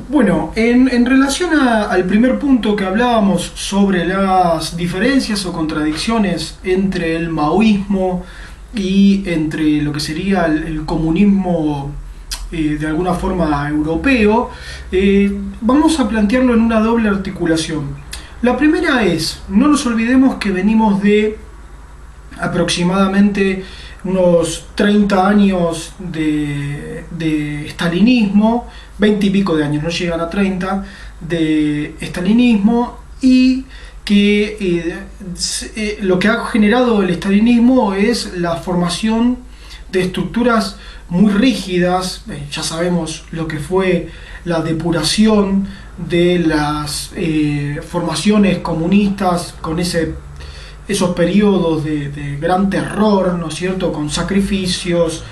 Bueno, en relación al primer punto que hablábamos sobre las diferencias o contradicciones entre el maoísmo y entre lo que sería el comunismo de alguna forma europeo, vamos a plantearlo en una doble articulación. La primera es, no nos olvidemos que venimos de aproximadamente unos 30 años de stalinismo, 20 y pico de años, no llegan a 30, de stalinismo, y que lo que ha generado el stalinismo es la formación de estructuras muy rígidas. Ya sabemos lo que fue la depuración de las formaciones comunistas con esos periodos de gran terror, ¿no es cierto?, con sacrificios,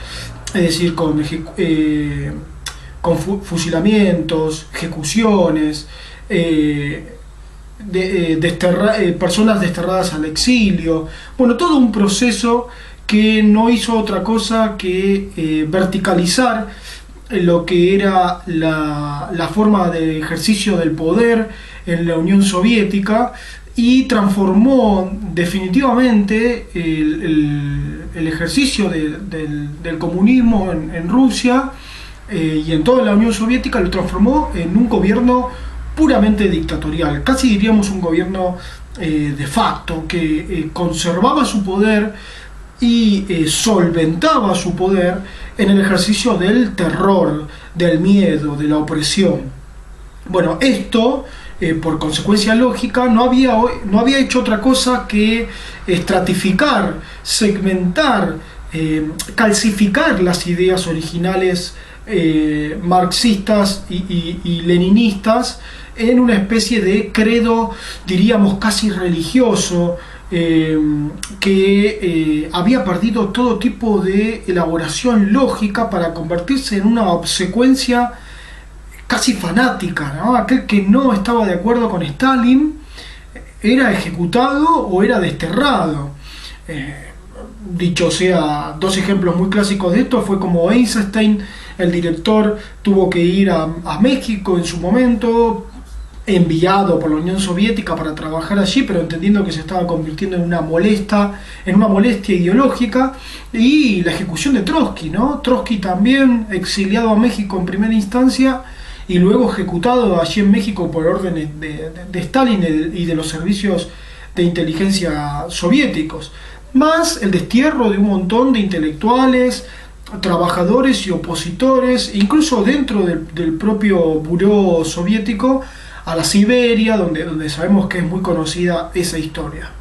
es decir, con fusilamientos, ejecuciones, personas desterradas al exilio. Bueno, todo un proceso que no hizo otra cosa que verticalizar lo que era la forma de ejercicio del poder en la Unión Soviética, y transformó definitivamente el ejercicio del comunismo en Rusia y en toda la Unión Soviética, lo transformó en un gobierno puramente dictatorial, casi diríamos un gobierno de facto, que conservaba su poder y solventaba su poder en el ejercicio del terror, del miedo, de la opresión. Bueno, esto por consecuencia lógica no había hecho otra cosa que estratificar, segmentar, calcificar las ideas originales marxistas y leninistas en una especie de credo, diríamos casi religioso, que había perdido todo tipo de elaboración lógica para convertirse en una obsecuencia casi fanática, ¿no? Aquel que no estaba de acuerdo con Stalin era ejecutado o era desterrado. Dicho sea, dos ejemplos muy clásicos de esto fue como Eisenstein, el director, tuvo que ir a México en su momento, enviado por la Unión Soviética para trabajar allí, pero entendiendo que se estaba convirtiendo en una molestia ideológica, y la ejecución de Trotsky, ¿no? Trotsky también exiliado a México en primera instancia y luego ejecutado allí en México por órdenes de Stalin y de los servicios de inteligencia soviéticos, más el destierro de un montón de intelectuales, trabajadores y opositores, incluso dentro del propio buró soviético, a la Siberia, donde sabemos que es muy conocida esa historia.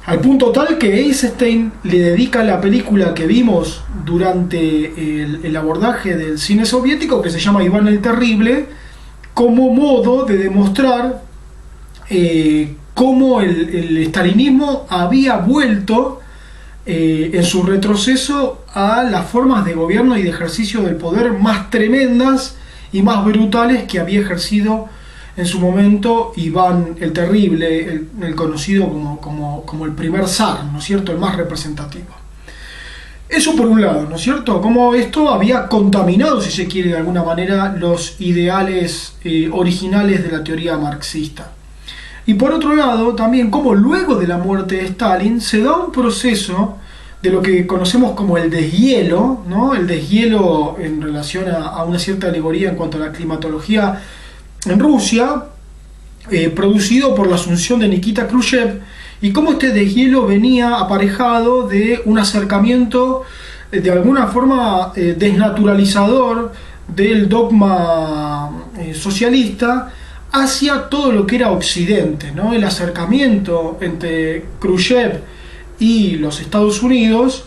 Al punto tal que Eisenstein le dedica la película que vimos durante el abordaje del cine soviético, que se llama Iván el Terrible, como modo de demostrar cómo el estalinismo había vuelto en su retroceso a las formas de gobierno y de ejercicio del poder más tremendas y más brutales que había ejercido en su momento Iván el Terrible, el conocido como el primer zar, ¿no es cierto?, el más representativo. Eso por un lado, ¿no es cierto?, como esto había contaminado, si se quiere de alguna manera, los ideales originales de la teoría marxista. Y por otro lado, también como luego de la muerte de Stalin se da un proceso de lo que conocemos como el deshielo, ¿no? El deshielo en relación a una cierta alegoría en cuanto a la climatología en Rusia, producido por la asunción de Nikita Khrushchev, y cómo este deshielo venía aparejado de un acercamiento de alguna forma desnaturalizador del dogma socialista hacia todo lo que era Occidente, ¿no? El acercamiento entre Khrushchev y los Estados Unidos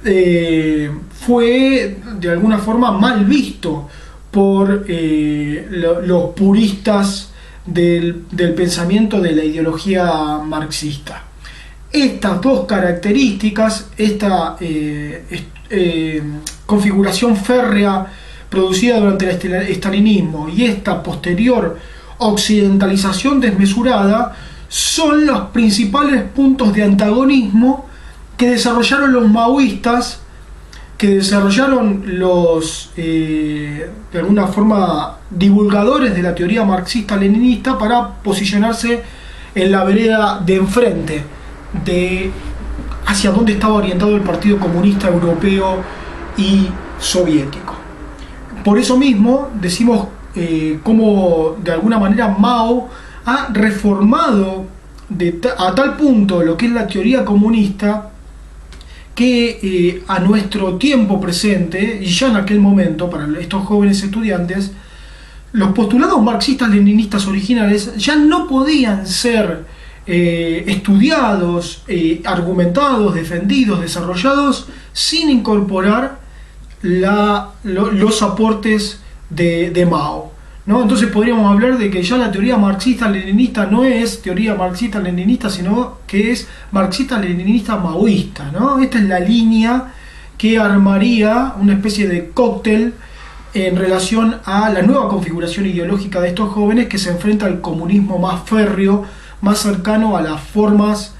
fue de alguna forma mal visto por los puristas del pensamiento de la ideología marxista. Estas dos características, esta configuración férrea producida durante el estalinismo y esta posterior occidentalización desmesurada, son los principales puntos de antagonismo que desarrollaron los maoístas que desarrollaron los, de alguna forma, divulgadores de la teoría marxista-leninista para posicionarse en la vereda de enfrente de hacia dónde estaba orientado el Partido Comunista Europeo y soviético. Por eso mismo decimos cómo de alguna manera Mao ha reformado a tal punto lo que es la teoría comunista que a nuestro tiempo presente, y ya en aquel momento, para estos jóvenes estudiantes, los postulados marxistas-leninistas originales ya no podían ser estudiados, argumentados, defendidos, desarrollados, sin incorporar los aportes de Mao, ¿no? Entonces podríamos hablar de que ya la teoría marxista-leninista no es teoría marxista-leninista, sino que es marxista-leninista maoísta, ¿no? Esta es la línea que armaría una especie de cóctel en relación a la nueva configuración ideológica de estos jóvenes, que se enfrenta al comunismo más férreo, más cercano a las formas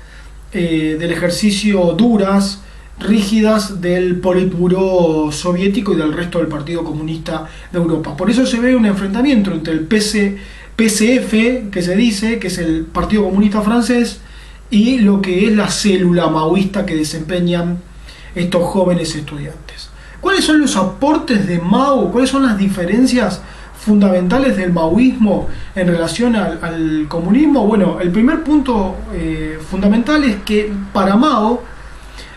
del ejercicio duras, rígidas del Politburó soviético y del resto del Partido Comunista de Europa. Por eso se ve un enfrentamiento entre el PCF, que se dice que es el Partido Comunista francés, y lo que es la célula maoísta que desempeñan estos jóvenes estudiantes. ¿Cuáles son los aportes de Mao? ¿Cuáles son las diferencias fundamentales del maoísmo en relación al comunismo? Bueno, el primer punto fundamental es que para Mao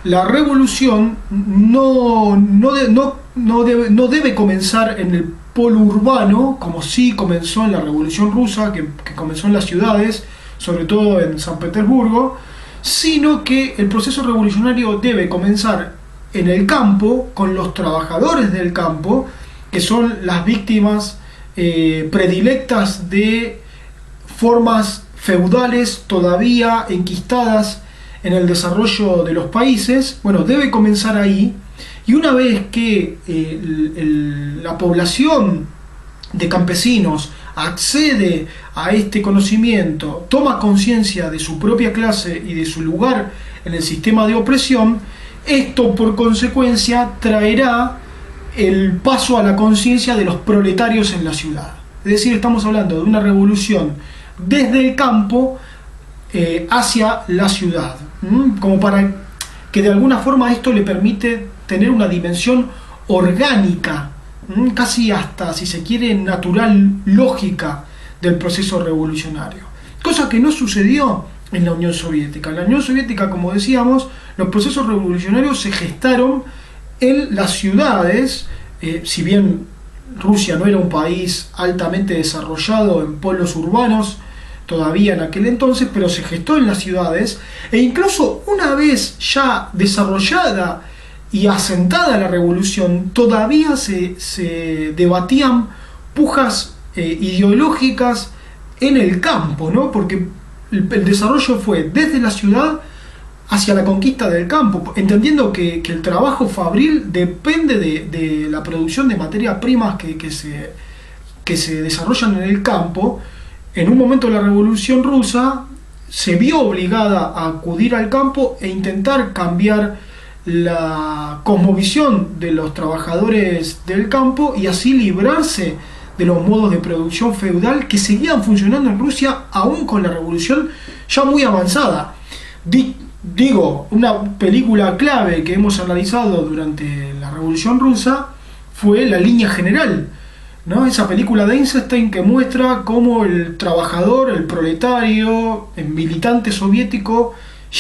la revolución no debe comenzar en el polo urbano, como sí comenzó en la Revolución Rusa, que comenzó en las ciudades, sobre todo en San Petersburgo, sino que el proceso revolucionario debe comenzar en el campo, con los trabajadores del campo, que son las víctimas predilectas de formas feudales todavía enquistadas en el desarrollo de los países. Bueno, debe comenzar ahí, y una vez que la población de campesinos accede a este conocimiento, toma conciencia de su propia clase y de su lugar en el sistema de opresión, esto por consecuencia traerá el paso a la conciencia de los proletarios en la ciudad. Es decir, estamos hablando de una revolución desde el campo hacia la ciudad, como para que de alguna forma esto le permite tener una dimensión orgánica, casi hasta, si se quiere, natural, lógica del proceso revolucionario. Cosa que no sucedió en la Unión Soviética. En la Unión Soviética, como decíamos, los procesos revolucionarios se gestaron en las ciudades, si bien Rusia no era un país altamente desarrollado en pueblos urbanos todavía en aquel entonces, pero se gestó en las ciudades, e incluso una vez ya desarrollada y asentada la revolución, todavía se debatían pujas ideológicas en el campo, ¿no? Porque el desarrollo fue desde la ciudad hacia la conquista del campo, entendiendo que el trabajo fabril depende de la producción de materias primas que se desarrollan en el campo. En un momento de la Revolución Rusa se vio obligada a acudir al campo e intentar cambiar la cosmovisión de los trabajadores del campo y así librarse de los modos de producción feudal que seguían funcionando en Rusia aún con la revolución ya muy avanzada. Digo, una película clave que hemos analizado durante la Revolución Rusa fue La Línea General, ¿no? Esa película de Eisenstein que muestra cómo el trabajador, el proletario, el militante soviético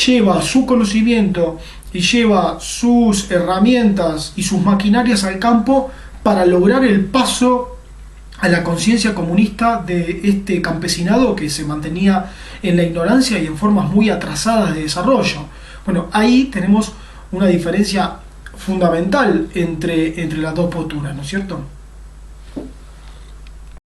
lleva su conocimiento y lleva sus herramientas y sus maquinarias al campo para lograr el paso a la conciencia comunista de este campesinado que se mantenía en la ignorancia y en formas muy atrasadas de desarrollo. Bueno, ahí tenemos una diferencia fundamental entre las dos posturas, ¿no es cierto?